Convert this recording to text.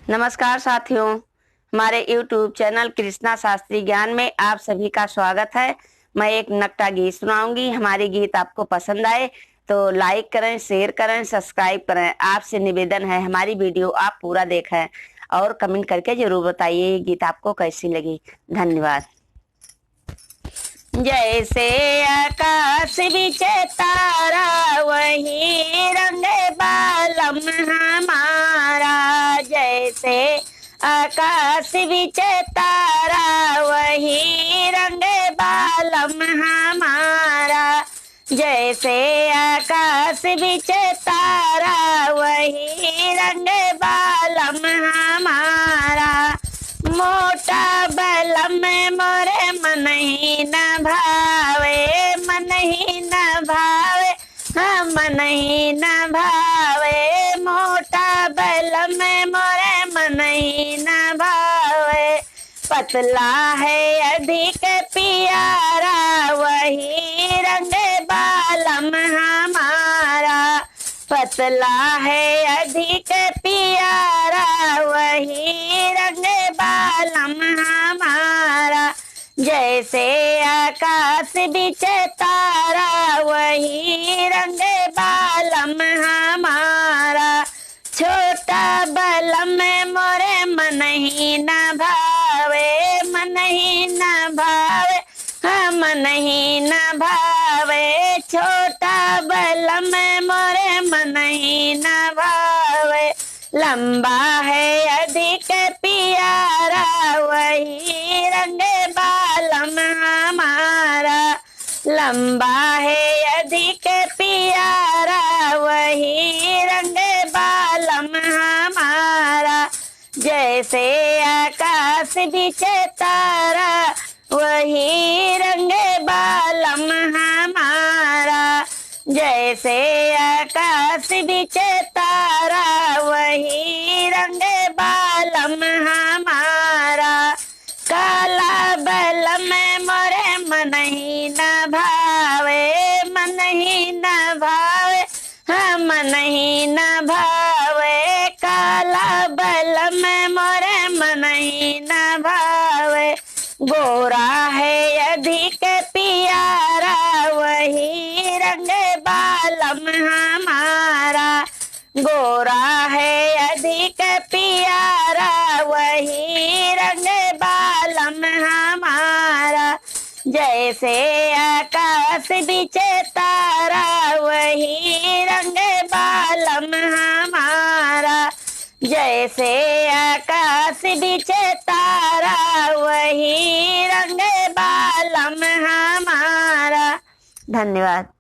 नमस्कार साथियों, हमारे YouTube चैनल कृष्णा शास्त्री ज्ञान में आप सभी का स्वागत है। मैं एक नकटा गीत सुनाऊंगी। हमारी गीत आपको पसंद आए तो लाइक करें, शेयर करें, सब्सक्राइब करें। आपसे निवेदन है हमारी वीडियो आप पूरा देखें और कमेंट करके जरूर बताइए ये गीत आपको कैसी लगी। धन्यवाद। जैसे आकाश बिच तारा वही रंग बालम हमारा, जैसे आकाश बिच तारा वही रंग बालम हमारा, जैसे आकाश बिच तारा वही रंग बालम हमारा। मोटा बलम मोरे मन ही न भावे, मन ही न भावे, हाँ मन ही न भावे। मोटा बलम मोरे मन ही न भावे। पतला है अधिक प्यारा वही रंग बालम हमारा, पतला है अधिक प्यारा वही रंग बालम हमारा। जैसे आकाश बिच तारा वही रंग बालम हमारा। छोटा बलम मोरे मन ही न भावे, मन ही न भावे, हाँ मन ही न भावे। छोटा बलम मोरे मन ही न भावे। लंबा है अधिक प्यारा वही रंग बालम हमारा, लंबा है अधिक प्यारा वही रंग बालम हमारा। जैसे आकाश बिच तारा वही रंग बालम हमारा, जैसे आकाश बिच तारा वही रंग बालम हमारा। काला बलम मोरे मन ही न भावे, मन ही न भावे, हाँ मन ही न भावे। काला बलम मोरे मन ही न भावे। गोरा है अधिक प्यारा वही रंग बालम हमारा, गोरा है अधिक प्यारा वही रंग बालम हमारा। जैसे आकाश बिच तारा वही रंग बालम हमारा, जैसे आकाश बिच तारा वही रंग बालम हमारा। धन्यवाद।